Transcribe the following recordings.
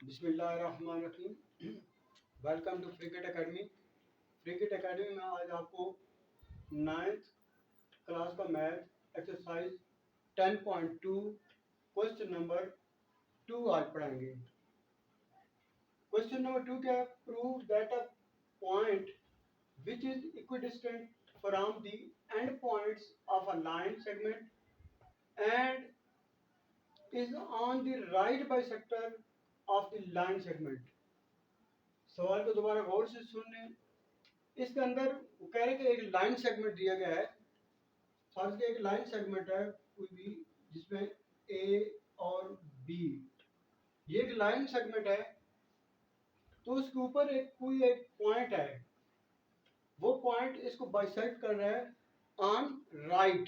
बिस्मिल्लाहिर्रहमानिर्रहीम। Welcome to cricket academy. Cricket academy में आज आपको 9th क्लास का मैथ एक्सरसाइज 10.2 क्वेश्चन नंबर 2 आज पढ़ाएंगे। क्वेश्चन नंबर 2 क्या है? Prove that a point which is equidistant from the end points of a line segment and is on the right bisector of the line segment. सवाल को दोबारा गौर से सुन लें। इसके अंदर वो कह रहे हैं कि एक लाइन सेगमेंट दिया गया है। फर्ज के एक लाइन सेगमेंट है कोई भी, जिसमें ए और बी, ये एक लाइन सेगमेंट है। तो उसके ऊपर कोई एक पॉइंट है, वो पॉइंट इसको बाइसेक्ट कर रहा है ऑन राइट।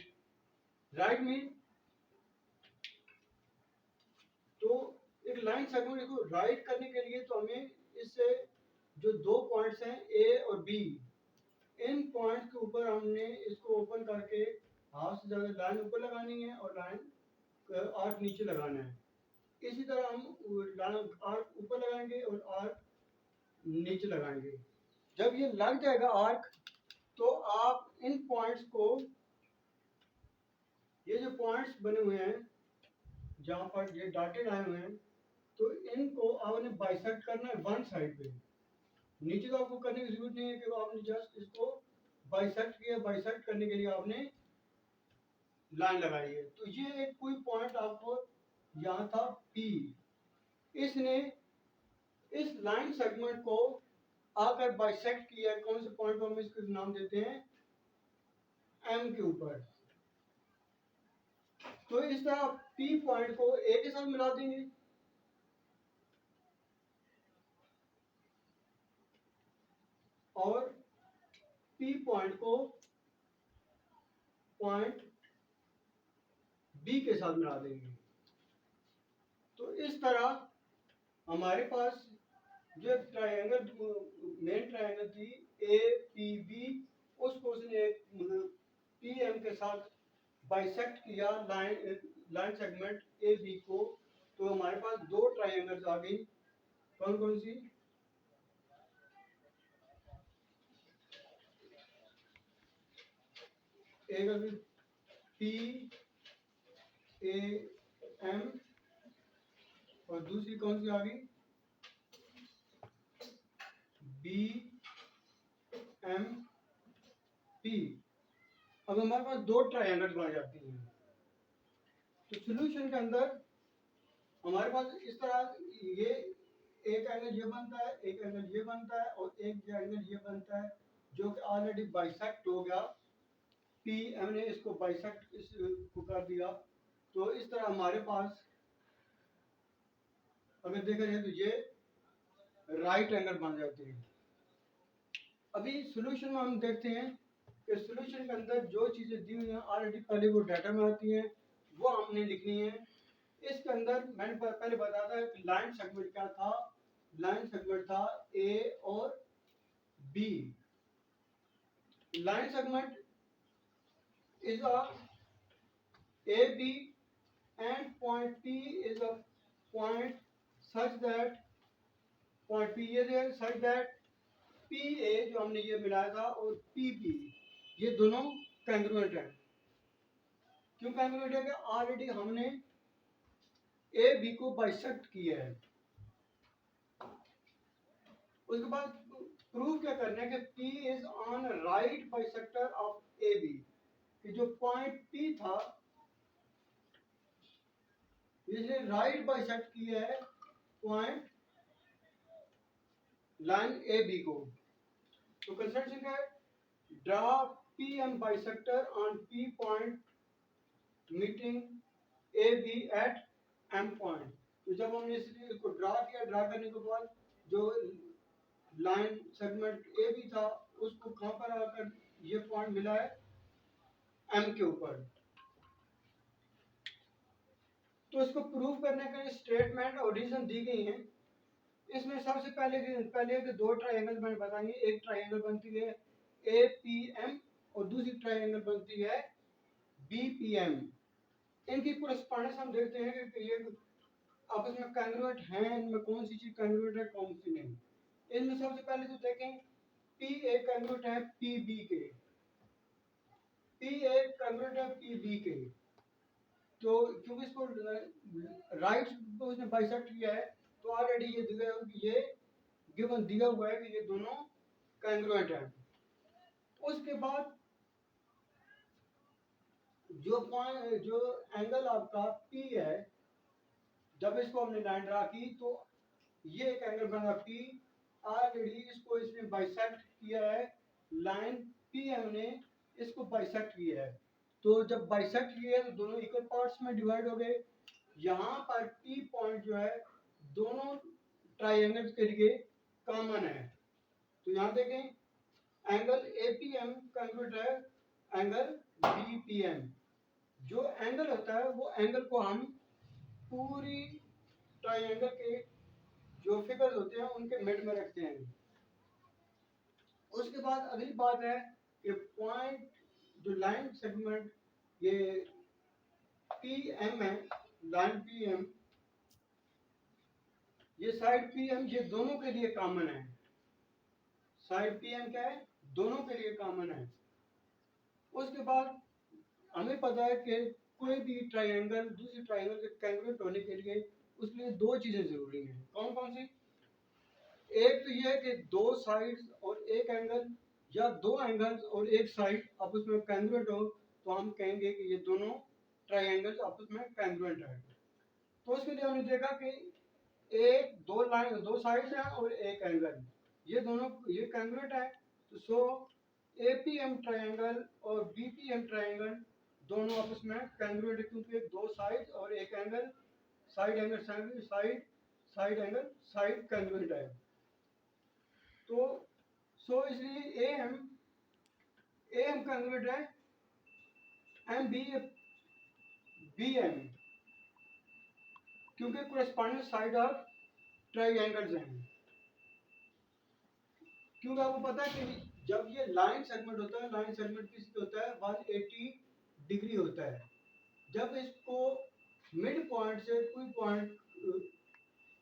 राइट मीन तो एक लाइन सेगमेंट को राइट करने के लिए तो हमें इससे जो दो पॉइंट्स हैं ए और बी, इन पॉइंट्स के ऊपर हमने इसको ओपन करके हाफ से ज्यादा लाइन ऊपर लगानी है और लाइन आर्क नीचे लगाना है। इसी तरह हम आर्क ऊपर लगाएंगे और आर्क नीचे लगाएंगे। जब ये लग जाएगा आर्क, तो आप इन पॉइंट्स को, ये जो पॉइंट्स बने हुए हैं जहाँ पर ये डॉटेड आए हुए हैं, तो इनको आपने बाइसेक्ट करना है वन साइड पे। नीचे तो आपको करने की जरूरत नहीं है कि आपने जस्ट इसको बाइसेक्ट किया। बाइसेक्ट करने के लिए आपने लाइन लगाई है। तो ये एक कोई पॉइंट आपको यहाँ था P, इसने इस लाइन सेगमेंट को आकर बाइसेक्ट किया। कौन से पॉइंट को हम इसको नाम देते हैं M के ऊपर। तो इस तरह P पॉइंट को A के साथ मिला देंगे और P पॉइंट को पॉइंट B के साथ मिला देंगे। तो इस तरह हमारे पास जो ट्रायंगल, मेन ट्रायंगल थी APB, उसको उसने PM के साथ बाइसेक्ट किया लाइन सेगमेंट AB को। तो हमारे पास दो ट्रायंगल्स आ गई। कौन कौन सी? एक अभी PAM और दूसरी कौन सी आ गई? BMP। अब हमारे पास दो ट्रायंगल बन जाती हैं। तो सॉल्यूशन के अंदर हमारे पास इस तरह ये एक एंगल ये बनता है, एक एंगल ये बनता है और एक एंगल ये बनता है, जो कि ऑलरेडी बाइसेक्ट हो गया। PM ने इसको बाइसेक्ट इसको कर दिया। तो इस तरह हमारे पास अगर देखा जाए तो ये राइट एंगल बन जाते हैं। अभी सॉल्यूशन में हम देखते हैं कि सॉल्यूशन के अंदर जो चीज़ें दी हुई हैं ऑलरेडी पहले वो डाटा में आती हैं, वो हमने लिखनी है। इसके अंदर मैंने पहले बताया था कि लाइन सेगमेंट क्या था। लाइन सेगमेंट था A और B। Line segment is a AB and point P is a point such that point P ये है such that PA जो हमने ये मिलाया था और PP ये दोनों congruent है। क्यों congruent है? कि ऑलरेडी हमने AB को बाइसेक्ट किया है। उसके बाद प्रूव क्या करना है कि P is on right bisector of AB, कि जो पॉइंट P था इसने राइट बाइसेक्ट किया है पॉइंट लाइन AB को। तो कंस्ट्रक्शन क्या है? Draw PM bisector on P point meeting AB at M point. तो जब हमने इसको ड्रा किया, ड्रा करने के बाद जो लाइन सेगमेंट AB था उसको कहां पर आकर ये पॉइंट मिला है M के ऊपर। तो इसको प्रूव करने के लिए स्टेटमेंट और रीजन दी गई हैं। इसमें सबसे पहले दो ट्रायंगल मैंने बताएंगे। एक ट्रायंगल बनती है APM और दूसरी ट्रायंगल बनती है BPM। इनकी कोरेस्पोंडेंस हम देखते हैं कि ये आपस में कैंग्रुएंट हैं, इनमें कौन सी चीज कैंग्रुएंट है कौन सी नहीं। इनमें सबसे पहले तो देखें पी ए कैंग्रुएंट है पी बी के, पी ए कैंग्रुएंट है पी बी के। तो क्योंकि इसको राइट उसने बाइसेक्ट किया है तो ऑलरेडी ये दिया ये गिवन दिया हुआ है कि ये दोनों कैंग्रुएंट है। उसके बाद जो एंगल आपका पी है, जब इसको हमने लाइन ड्रा की तो ये एक एंगल बना पी, ऑलरेडी इसको इसने बाइसेक्ट किया है, लाइन पी हमने इसको बाइसेक्ट किया है। तो जब बाइसेक्ट किया है तो दोनों इक्वल पार्ट्स में डिवाइड हो गए। यहाँ पर पी पॉइंट जो है दोनों ट्राइंगल्स के लिए कॉमन है। तो यहाँ देखें एंगल एपीएम कैंग्रुएंट है एंगल बीपीएम। जो एंगल होता है वो एंगल को हम पूरी ट्राइंगल के जो फिगर्स होते हैं उनके मिड में रखते हैं। उसके बाद अगली बात है कि पॉइंट जो लाइन सेगमेंट ये पी एम है, लाइन पी एम, ये साइड पी एम ये दोनों के लिए कॉमन है। साइड पी एम क्या है, दोनों के लिए कॉमन है। उसके बाद हमें पता है कि कोई भी ट्राइंगल दूसरी ट्राइंगल के कैंग्रुएंट होने के लिए उसके लिए दो चीजें जरूरी हैं। कौन कौन सी? एक तो ये है कि दो साइड्स और एक एंगल, या दो एंगल्स और एक साइड आपस में कैंग्रुएंट हो तो हम कहेंगे कि ये दोनों ट्राइंगल्स आपस में कैंग्रुएंट है। तो उसके लिए हमने देखा कि एक दो लाइन दो साइड्स हैं और एक एंगल, ये दोनों ये कैंग्रुएंट है। तो सो एपीएम ट्राइंगल और बीपीएम ट्राइंगल दोनों आपस में कैंग्रुएंट है, क्योंकि दो साइड और एक angle, side angle side, side angle side congruent है। तो सो इसलिए एम कैंग्रुएंट है एम बी एम, क्योंकि कोरेस्पोंडिंग साइड ऑफ ट्राइंगल्स हैं। क्योंकि आपको पता है कि जब ये लाइन सेगमेंट होता है, लाइन सेगमेंट किस होता है 180 डिग्री होता है। जब इसको मिड पॉइंट से कोई पॉइंट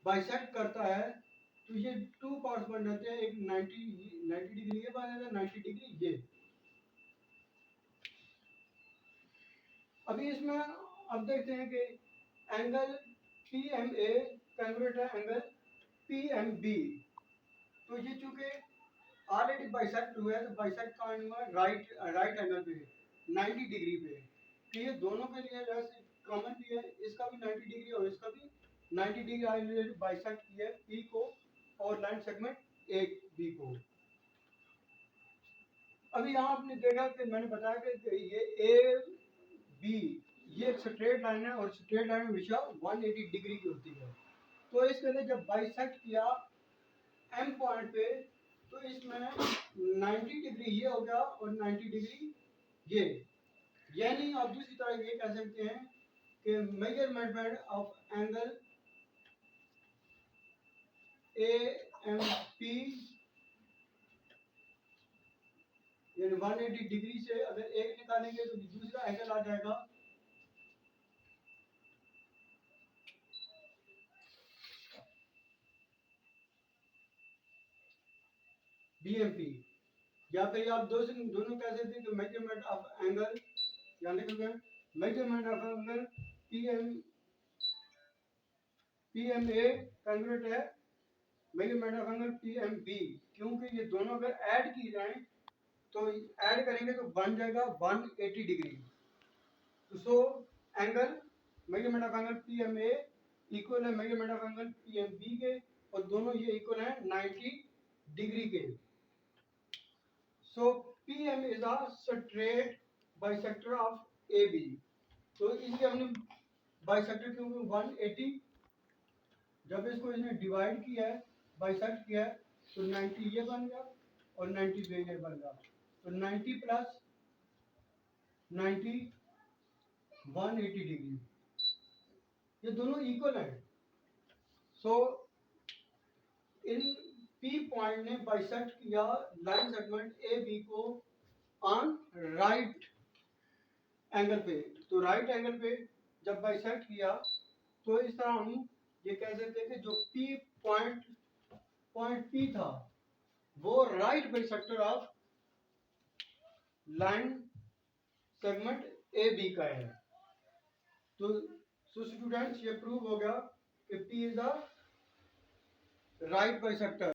बाइसेक्ट करता है तो ये टू पार्ट्स बन जाते हैं, एक 90 डिग्री ये बन जाता है, 90 डिग्री ये। अभी इसमें अब देखते हैं कि angle P M A congruent है एंगल पी एम बी। तो ये चूंकि ऑलरेडी बाइसेक्ट हुआ है तो बाइसेक्ट का हुआ राइट एंगल पे 90 डिग्री पे। तो ये दोनों के लिए वैसे कॉमन भी है, इसका भी 90 डिग्री और इसका भी 90 डिग्री ऑलरेडी बाइसेक्ट किया है पी को और लाइन सेगमेंट एक बी को। अभी यहाँ आपने देखा कि मैंने बताया कि ये ए बी ये एक स्ट्रेट लाइन है और स्ट्रेट लाइन हमेशा 180 डिग्री की होती है। तो इसके लिए जब बाइसेक्ट किया एम पॉइंट पे तो इसमें 90 डिग्री ये हो गया और 90 डिग्री ये। यानी आप दूसरी तरह ये कह सकते हैं कि measurement of angle A M P यानी 180 डिग्री से अगर एक निकालेंगे तो दूसरा एंगल आ जाएगा बीएमपी। या फिर आप दोनों कह सकते हैं कि मेजरमेंट ऑफ एंगल, या लिखोगे measurement of angle P M A congruent है measurement of angle P M B, क्योंकि ये दोनों अगर ऐड की जाए तो ऐड करेंगे तो बन जाएगा 180 डिग्री। तो so angle measurement of angle P M A equal है measurement of angle P M B के, और दोनों ये इक्वल है 90 डिग्री के। So PM is a straight bisector of AB. तो इसलिए हमने बाइसेक्टर क्योंकि 180 जब इसको इसने डिवाइड किया है बाइसेक्ट किया है तो 90 ये बन गया और 90 ये बन गया। तो 90 प्लस 90 180 डिग्री, ये दोनों इक्वल है। सो इन पी पॉइंट ने बाइसेक्ट किया लाइन सेगमेंट ए बी को ऑन राइट एंगल पे। तो राइट एंगल पे जब बाइसेक्ट किया तो इस तरह हम ये कह सकते हैं कि जो P पॉइंट P था वो right bisector of line segment A B का है। तो स्टूडेंट्स ये प्रूव हो गया कि P is the right bisector.